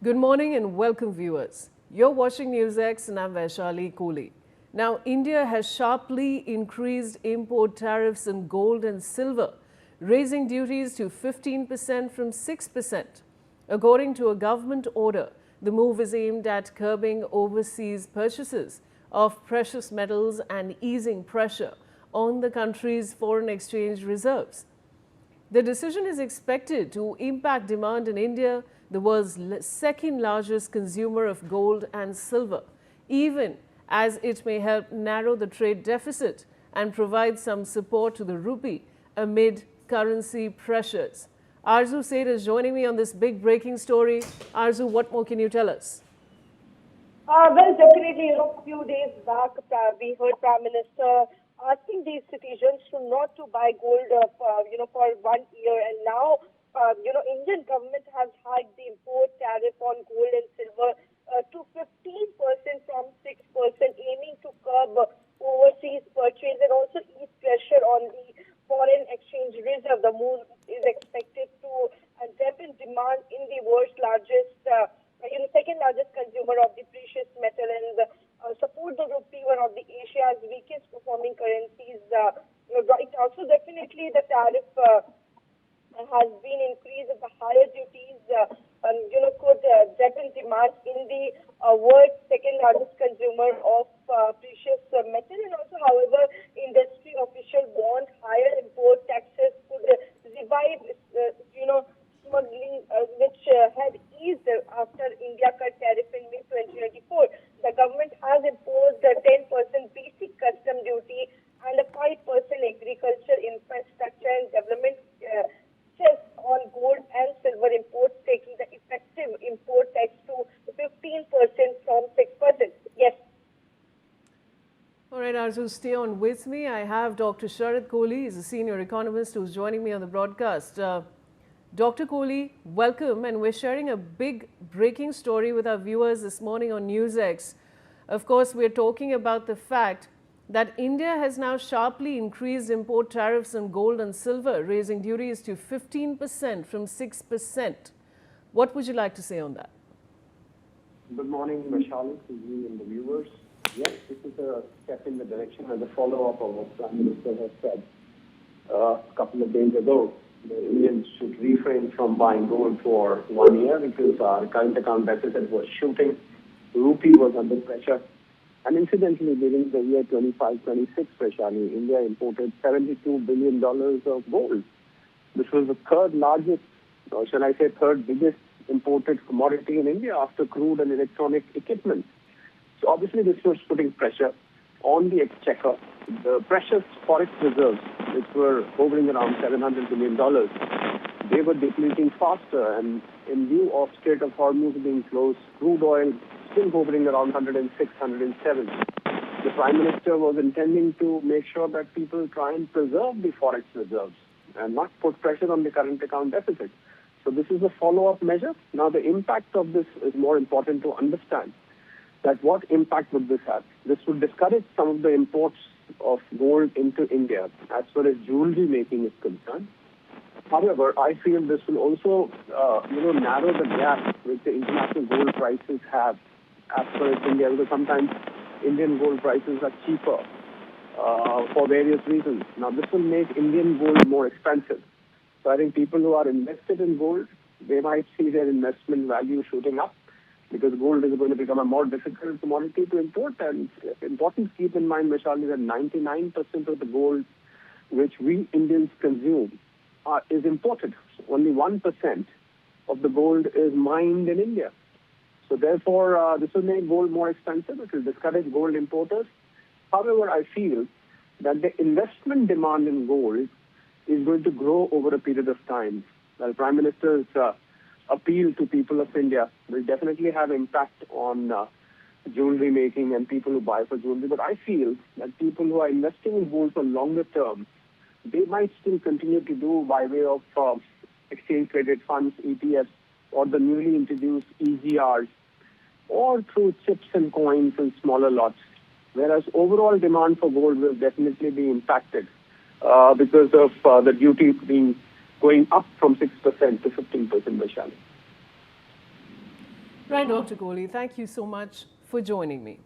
Good morning and welcome, viewers. You're watching Newsx and I'm Vaishali Kohli. Now, India has sharply increased import tariffs on gold and silver, raising duties to 15% from 6%. According to a government order, the move is aimed at curbing overseas purchases of precious metals and easing pressure on the country's foreign exchange reserves. The decision is expected to impact demand in India, the world's second largest consumer of gold and silver, even as it may help narrow the trade deficit and provide some support to the rupee amid currency pressures. Arzu Seth is joining me on this big breaking story. Arzu, what more can you tell us? Well, definitely, a few days back, we heard Prime Minister asking these citizens not to buy gold, for 1 year. And now, Indian government has hiked the import tariff on gold and silver to 15% from 6%, aiming to curb overseas purchase and also ease pressure on the foreign exchange reserve. The move is expected to dampen demand in the world's largest, second largest consumer of the precious metal and support the rupee, one of the Asia's weakest performing currencies right now. So definitely the tariff has been increased. The higher duties could dampen demand in the world's second largest consumer of precious metal. And also, however, industry officials want higher import taxes could revive, smuggling, which had eased after India cut tariff in mid-2024. The government has imposed a 10% basic custom duty and a 5% agriculture, infrastructure and development cess on gold and silver imports, taking the effective import tax to 15% from 6%. Yes. All right, Arzu, stay on with me. I have Dr. Sharat Kohli, he's a senior economist who's joining me on the broadcast. Dr. Kohli, welcome, and we're sharing a big breaking story with our viewers this morning on Newsx. Of course, we're talking about the fact that India has now sharply increased import tariffs on gold and silver, raising duties to 15% from 6%. What would you like to say on that? Good morning, Vaishali, to you and the viewers. Yes, this is a step in the direction as a follow-up of what Prime Minister has said a couple of days ago. The Indians should refrain from buying gold for 1 year because our current account deficit was shooting. Rupee was under pressure. And incidentally, during the year 25-26, Vaishali, India imported $72 billion of gold. This was the third largest, or shall I say third biggest imported commodity in India after crude and electronic equipment. So obviously this was putting pressure on the exchequer. The precious forex reserves, which were hovering around $700 billion, they were depleting faster. And in view of Strait of Hormuz being closed, crude oil still hovering around 106, 107. The Prime Minister was intending to make sure that people try and preserve the forex reserves and not put pressure on the current account deficit. So this is a follow-up measure. Now the impact of this is more important to understand. That what impact would this have? This would discourage some of the imports of gold into India as far as jewelry making is concerned. However, I feel this will also, narrow the gap which the international gold prices have as far as India, because sometimes Indian gold prices are cheaper for various reasons. Now, this will make Indian gold more expensive. So I think people who are invested in gold, they might see their investment value shooting up, because gold is going to become a more difficult commodity to import. And it's important to keep in mind, Vaishali, that 99% of the gold which we Indians consume is imported. Only 1% of the gold is mined in India. So therefore, this will make gold more expensive. It will discourage gold importers. However, I feel that the investment demand in gold is going to grow over a period of time. The Prime Minister's appeal to people of India will definitely have impact on jewelry making and people who buy for jewelry. But I feel that people who are investing in gold for longer term, they might still continue to do by way of exchange traded funds, ETFs, or the newly introduced EGRs, or through chips and coins and smaller lots. Whereas overall demand for gold will definitely be impacted because of the duty being going up from 6% to 15%, Vaishali. Right, Dr. Kohli, thank you so much for joining me.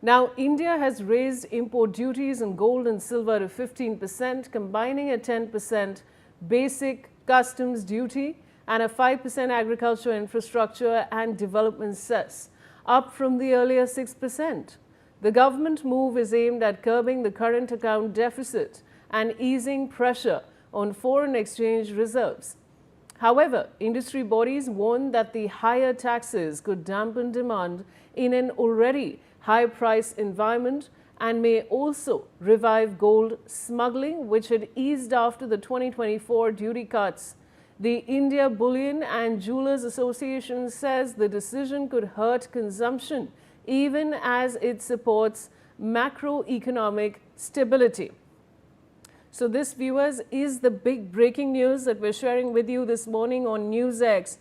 Now, India has raised import duties on gold and silver to 15%, combining a 10% basic customs duty and a 5% agriculture infrastructure and development cess, up from the earlier 6%. The government move is aimed at curbing the current account deficit and easing pressure on foreign exchange reserves. However, industry bodies warn that the higher taxes could dampen demand in an already high-price environment and may also revive gold smuggling, which had eased after the 2024 duty cuts. The India Bullion and Jewelers Association says the decision could hurt consumption even as it supports macroeconomic stability. So this, viewers, is the big breaking news that we're sharing with you this morning on Newsx.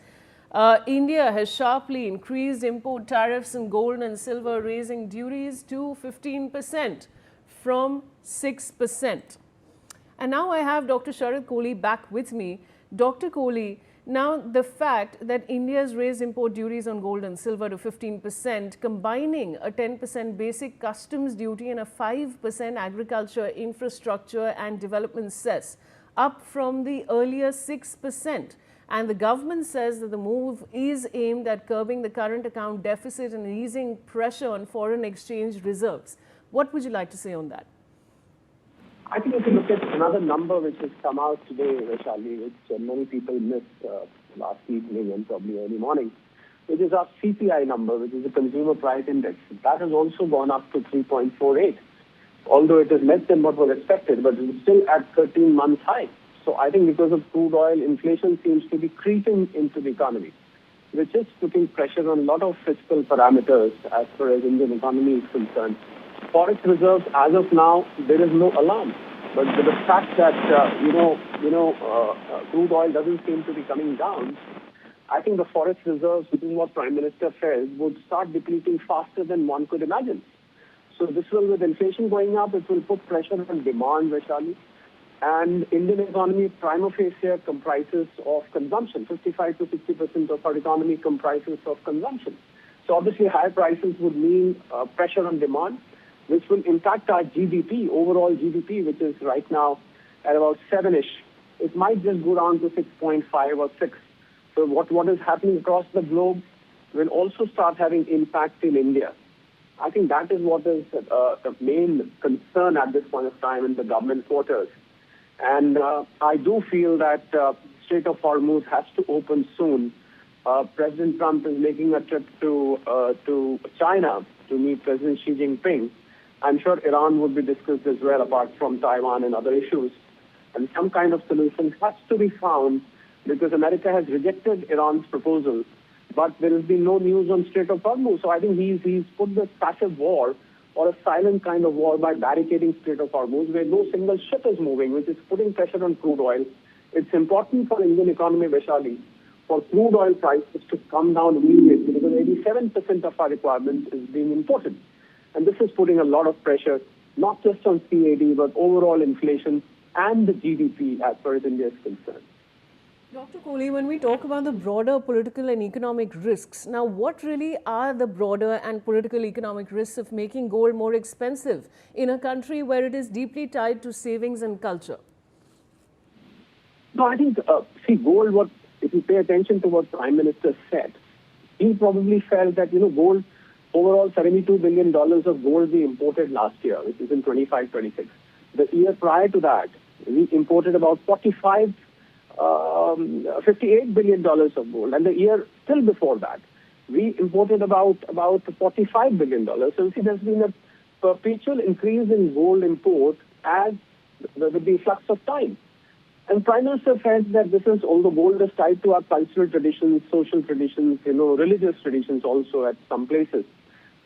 India has sharply increased import tariffs on gold and silver, raising duties to 15% from 6%. And now I have Dr. Sharad Kohli back with me. Dr. Kohli, now the fact that India has raised import duties on gold and silver to 15%, combining a 10% basic customs duty and a 5% agriculture, infrastructure and development cess, up from the earlier 6%. And the government says that the move is aimed at curbing the current account deficit and easing pressure on foreign exchange reserves. What would you like to say on that? I think if you look at another number which has come out today, Vaishali, which many people missed last evening and probably early morning, which is our CPI number, which is the Consumer Price Index. That has also gone up to 3.48, although it is less than what was expected, but it's still at 13-month high. So I think because of crude oil, inflation seems to be creeping into the economy, which is putting pressure on a lot of fiscal parameters as far as Indian economy is concerned. Forex reserves, as of now, there is no alarm. But the fact that, crude oil doesn't seem to be coming down, I think the forex reserves, which is what Prime Minister felt, would start depleting faster than one could imagine. So this will, with inflation going up, it will put pressure on demand, Vaishali. And Indian economy prima facie comprises of consumption. 55 to 60% of our economy comprises of consumption. So obviously higher prices would mean pressure on demand, which will impact our GDP, overall GDP, which is right now at about 7-ish. It might just go down to 6.5 or 6. So what is happening across the globe will also start having impact in India. I think that is what is the main concern at this point of time in the government quarters. And I do feel that Strait of Hormuz has to open soon. President Trump is making a trip to China to meet President Xi Jinping. I'm sure Iran would be discussed as well, apart from Taiwan and other issues. And some kind of solution has to be found because America has rejected Iran's proposal, but there has been no news on Strait of Hormuz. So I think he's put this passive war or a silent kind of war by barricading Strait of Hormuz, where no single ship is moving, which is putting pressure on crude oil. It's important for Indian economy, Vaishali, for crude oil prices to come down immediately because 87% of our requirements is being imported. And this is putting a lot of pressure, not just on CAD, but overall inflation and the GDP as far as India is concerned. Dr. Kohli, when we talk about the broader political and economic risks, now what really are the broader and political economic risks of making gold more expensive in a country where it is deeply tied to savings and culture? No, I think, gold, if you pay attention to what Prime Minister said, he probably felt that, gold, overall $72 billion of gold we imported last year, which is in 25-26. The year prior to that, we imported about $58 billion of gold. And the year still before that, we imported about $45 billion. So you see, there's been a perpetual increase in gold import as with the flux of time. And Prime Minister felt that this is, although gold is tied to our cultural traditions, social traditions, religious traditions also at some places.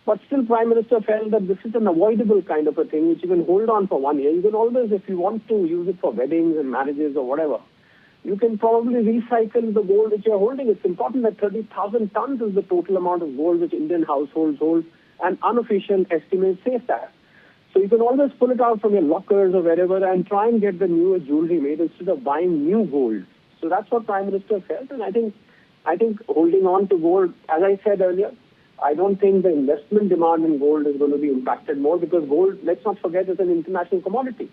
But still, Prime Minister felt that this is an avoidable kind of a thing which you can hold on for 1 year. You can always, if you want to use it for weddings and marriages or whatever, you can probably recycle the gold which you're holding. It's important that 30,000 tons is the total amount of gold which Indian households hold, and unofficial estimates say that. So you can always pull it out from your lockers or wherever and try and get the newer jewelry made instead of buying new gold. So that's what Prime Minister felt, and I think I think holding on to gold, as I said earlier, I don't think the investment demand in gold is going to be impacted more because gold, let's not forget, is an international commodity.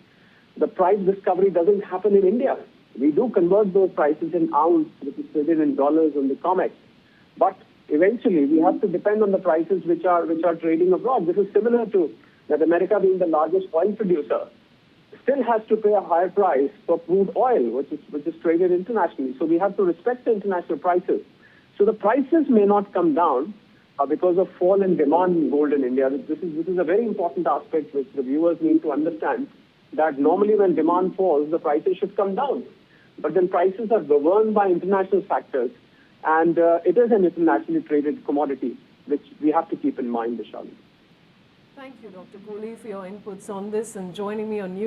The price discovery doesn't happen in India. We do convert those prices in ounce, which is traded in dollars on the COMEX. But eventually, we have to depend on the prices which are trading abroad. This is similar to that America being the largest oil producer still has to pay a higher price for crude oil, which is traded internationally. So we have to respect the international prices. So the prices may not come down because of fall in demand in gold in India. This is a very important aspect which the viewers need to understand, that normally when demand falls, the prices should come down. But then prices are governed by international factors, and it is an internationally traded commodity, which we have to keep in mind, Vishali. Thank you, Dr. Kohli, for your inputs on this and joining me on News.